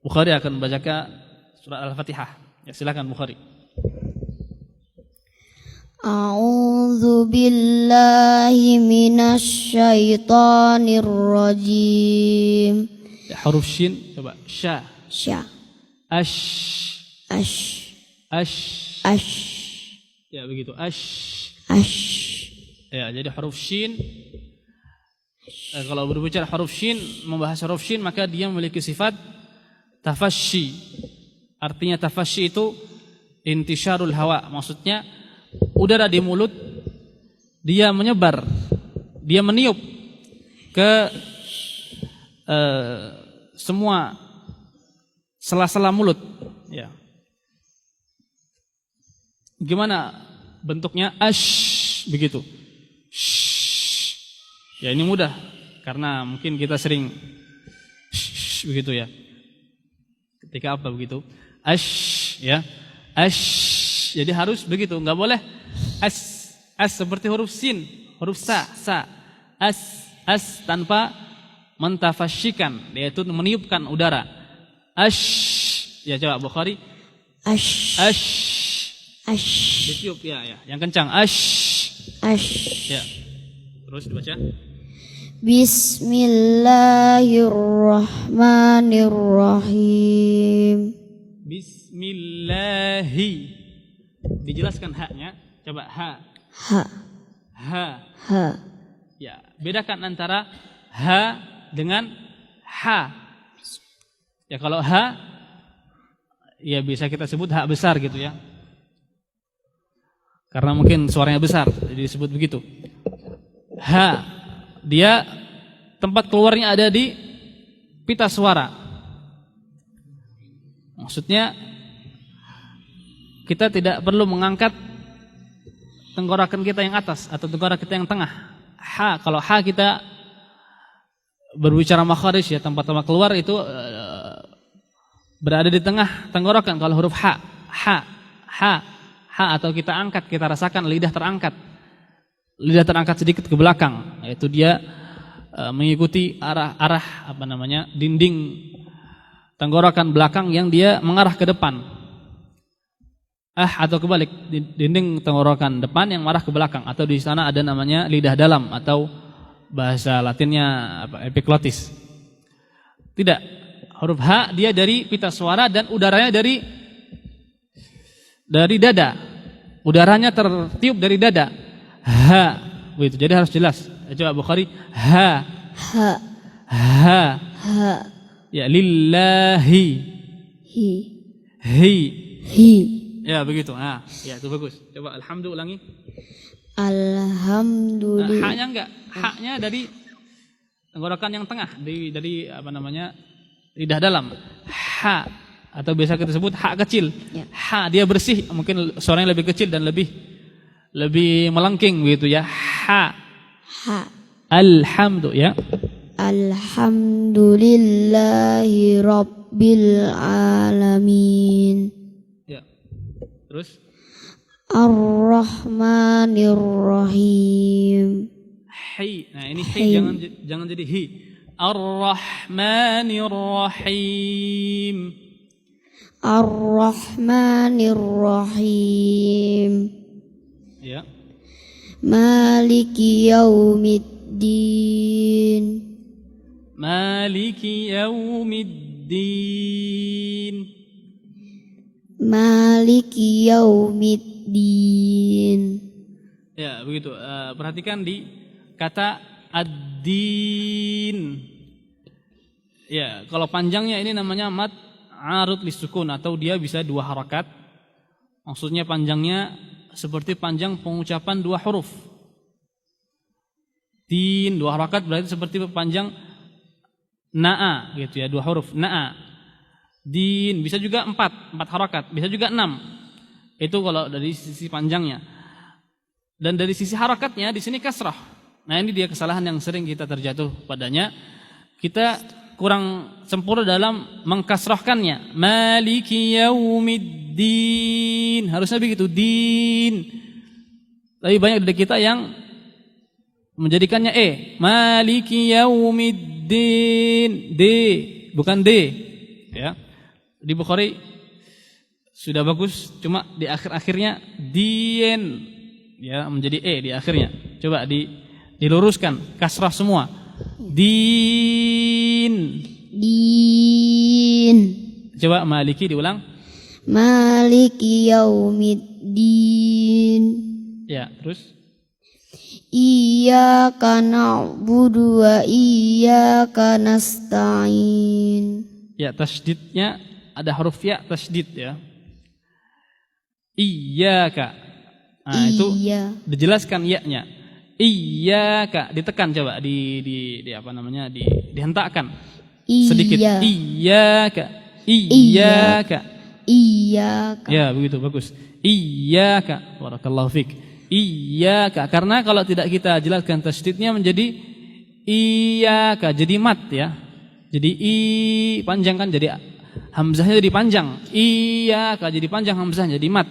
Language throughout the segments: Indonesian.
Bukhari akan membacakan surat Al-Fatihah. Ya, silakan Bukhari. A'udzu billahi minasy syaithanir rajim. Ya, huruf shin coba sya. Sya. Ash. Ash. Ash. Ash. Ya, begitu. Ash. Ash. Ya, jadi huruf shin kalau berbicara huruf shin, membahas huruf shin, maka dia memiliki sifat tafasyi. Artinya tafasyi itu intisyarul hawa, maksudnya udara di mulut dia menyebar, dia meniup ke semua sela-sela mulut. Ya. Gimana bentuknya? Ash, begitu. Ya, ini mudah karena mungkin kita sering begitu ya. Ketika apa begitu? Ash, ya. Ash. Jadi harus begitu, enggak boleh as seperti huruf sin, huruf sa. As tanpa mentafasyikan, yaitu meniupkan udara. Ash. Ya, coba Bukhari. Ash. Ash. Ash. Ditiup ya, yang kencang. Ash. Ash. Ya. Terus dibaca. Bismillahirrahmanirrahim. Bismillahi. Dijelaskan haknya. Coba ha. Ha. Ha. Ha. Ya, bedakan antara ha dengan ha. Ya, kalau ha ya bisa kita sebut ha besar gitu ya. Karena mungkin suaranya besar, jadi disebut begitu. Ha, dia tempat keluarnya ada di pita suara. Maksudnya kita tidak perlu mengangkat tenggorokan kita yang atas atau tenggorokan kita yang tengah. Ha, kalau ha kita berbicara makharij ya, tempat-tempat keluar itu berada di tengah tenggorokan. Kalau huruf ha atau kita angkat, kita rasakan lidah terangkat sedikit ke belakang, yaitu dia mengikuti arah dinding tenggorokan belakang yang dia mengarah ke depan. Atau kebalik, dinding tenggorokan depan yang mengarah ke belakang, atau di sana ada namanya lidah dalam atau bahasa Latinnya epiglotis. Tidak, huruf ha dia dari pita suara dan udaranya dari dada. Udaranya tertiup dari dada. Ha, begitu. Jadi harus jelas. Coba Bukhari. Ha. Ha. Ha. Ha. Ya, lillahi. Hi. Hi. Hi. Ya, begitu. Nah, ya itu bagus. Coba alhamdulillah ulangi. Alhamdulillah. Haknya enggak. Haknya dari tenggorokan yang tengah, dari lidah dalam. Ha. Atau biasa kita sebut ha kecil. Ya. Ha dia bersih, mungkin suaranya lebih kecil dan lebih melengking begitu ya. Ha. Ha. Alhamdulillah ya. Alhamdulillahi rabbil alamin. Ya. Terus Ar-Rahmanir-Rahim. Hi. Nah, ini hi jangan jadi hi. Ar-Rahmanir-Rahim. Ar-Rahmanir-Rahim. Ya. Maliki yaumiddin. Maliki yaumiddin. Maliki yaumiddin. Ya, begitu. Perhatikan di kata ad-din. Ya, kalau panjangnya ini namanya mad arud lisukun, atau dia bisa dua harakat. Maksudnya panjangnya seperti panjang pengucapan dua huruf. Din dua harakat berarti seperti panjang na'a gitu ya, dua huruf na'a. Din bisa juga empat harakat, bisa juga 6. Itu kalau dari sisi panjangnya. Dan dari sisi harakatnya di sini kasrah. Nah, ini dia kesalahan yang sering kita terjatuh padanya. Kita kurang sempurna dalam mengkasrahkannya. Maliki yaumiddin. Harusnya begitu, din. Tapi banyak dari kita yang menjadikannya Maliki yaumiddin. D, bukan D. Ya. Di Bukhari sudah bagus, cuma di akhir-akhirnya din ya menjadi di akhirnya. Coba diluruskan, kasrah semua. Din. Din. Coba Maliki diulang. Maliki yaumiddin. Ya, terus. Iyyaka na'budu wa iyyaka nasta'in. Ya, tasydidnya ada huruf ya tasydid ya. Iyyaka. Nah, itu dijelaskan ya-nya. Iyyaka ditekan coba di apa namanya? Dihentakkan. Sedikit. Iyyaka. Iyyaka. Iyyaka. Ya, begitu bagus. Iyyaka. Barakallahu fik. Iyyaka, karena kalau tidak kita jelaskan tasydidnya menjadi iyyaka, jadi mat ya. Jadi panjang kan, jadi hamzahnya jadi panjang. Iyyaka jadi panjang, hamzahnya jadi mat.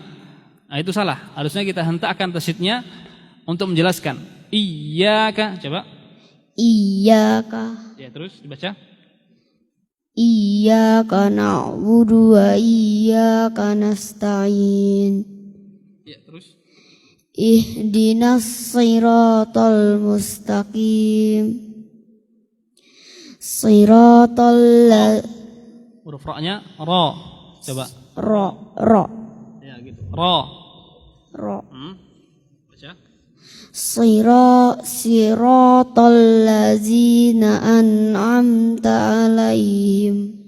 Nah, itu salah. Harusnya kita hentakkan tasydidnya untuk menjelaskan. Iyyaka, coba. Iyyaka. Ya, terus dibaca. Iyyaka na'budu wa iyyaka nasta'in. Ya, terus. Ihdinas siratal mustaqim. Huruf ra-nya ra. Coba. Ra. Ya, gitu. Ra. Baca. Siratal ladzina an'amta alaihim.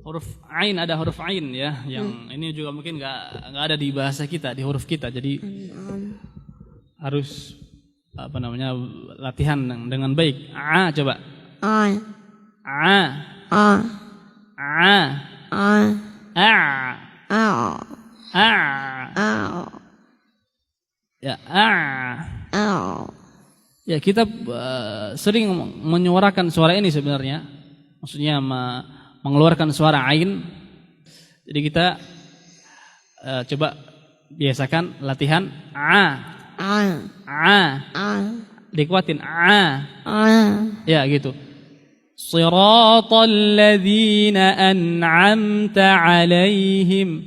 Huruf ain, ada huruf ain ya, yang ini juga mungkin nggak ada di bahasa kita, di huruf kita. Jadi harus apa namanya latihan dengan baik. Coba. Ya, ya, kita sering menyuarakan suara ini sebenarnya, maksudnya mengeluarkan suara ain. Jadi kita coba biasakan latihan dikuatin ya gitu. Siratal ladzina an'amta alaihim.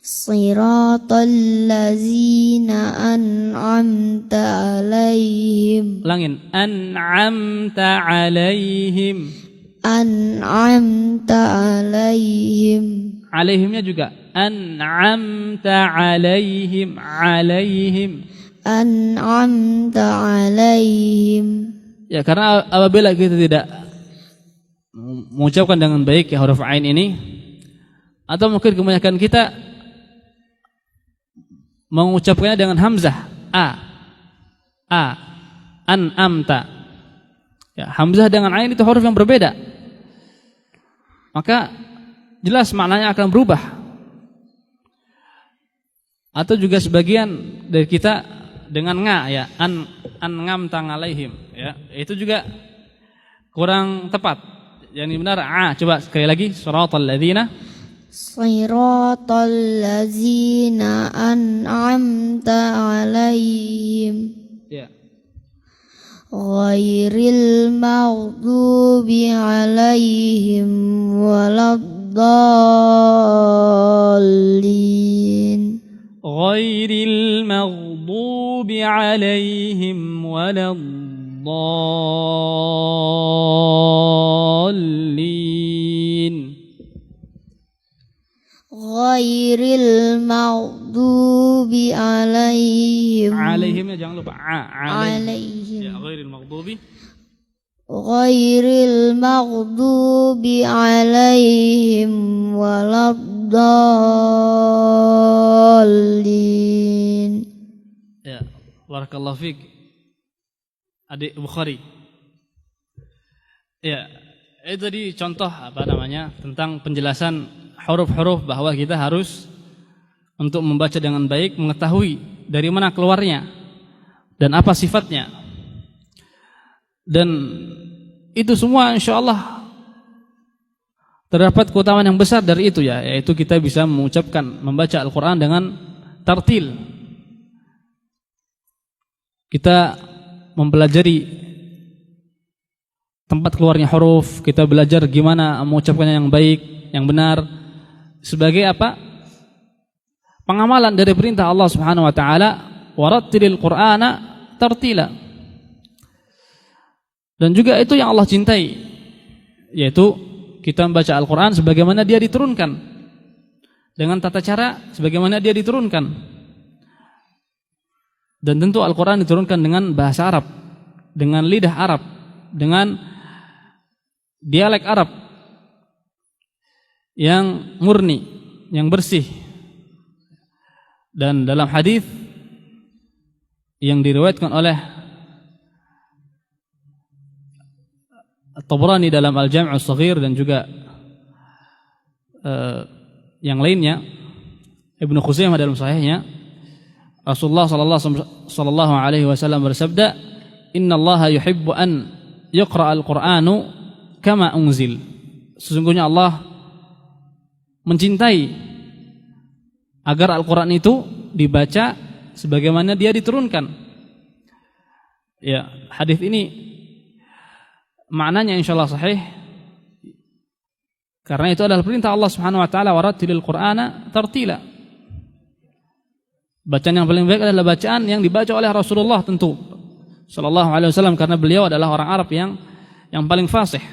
Siratal ladzina an'amta alaihim. Ulangin, an'amta alaihim. An'amta alaihim. Alaihimnya juga an'amta alaihim. Alaihim. An'amta alaihim. Ya, karena apabila kita tidak mengucapkan dengan baik ya huruf ain ini, atau mungkin kebanyakan kita mengucapkannya dengan hamzah an'amta. Ya, hamzah dengan ain itu huruf yang berbeda. Maka jelas maknanya akan berubah. Atau juga sebagian dari kita dengan ya, an'amta alaihim ya, itu juga kurang tepat. Yang benar coba sekali lagi, siratal ladzina. Siratal ladzina an'amta alaihim. Ya. Ghairil maghdubi alaihim waladdallin. Ghairil maghdubi alaihim waladdallin. Ghairil maghdubi alaihim. Alaihimnya jangan lupa alaihim. Ya, ghairil maghdubi. Ghairil maghdubi alaihim waladdallin. Ya, barakallahu fiik. Adik Bukhari. Ya, itu tadi contoh apa namanya tentang penjelasan huruf-huruf bahwa kita harus untuk membaca dengan baik mengetahui dari mana keluarnya dan apa sifatnya. Dan itu semua insyaallah terdapat keutamaan yang besar dari itu ya, yaitu kita bisa mengucapkan membaca Al-Qur'an dengan tartil. Kita mempelajari tempat keluarnya huruf, kita belajar gimana mengucapkannya yang baik, yang benar. sebagai apa? Pengamalan dari perintah Allah Subhanahu wa taala, warattilil Qur'ana tartila. Dan juga itu yang Allah cintai, yaitu kita membaca Al-Qur'an sebagaimana dia diturunkan, dengan tata cara sebagaimana dia diturunkan. Dan tentu Al-Qur'an diturunkan dengan bahasa Arab, dengan lidah Arab, dengan dialek Arab yang murni, yang bersih. Dan dalam hadis yang diriwayatkan oleh At-Tabrani dalam Al-Jami' As-Shaghir dan juga yang lainnya, Ibnu Khuzaimah dalam sahihnya, Rasulullah sallallahu alaihi wasallam bersabda, "Innallaha yuhibbu an yaqra'al Qur'anu kama unzil." Sesungguhnya Allah mencintai agar Al-Quran itu dibaca sebagaimana dia diturunkan. Ya, hadis ini maknanya insyaallah sahih, karena itu adalah perintah Allah Subhanahu wa taala, warattilil Qur'ana tartila. Bacaan yang paling baik adalah bacaan yang dibaca oleh Rasulullah tentu sallallahu alaihi wasallam, karena beliau adalah orang Arab yang paling fasih.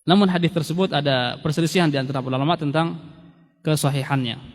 Namun hadis tersebut ada perselisihan di antara ulama tentang kesahihannya.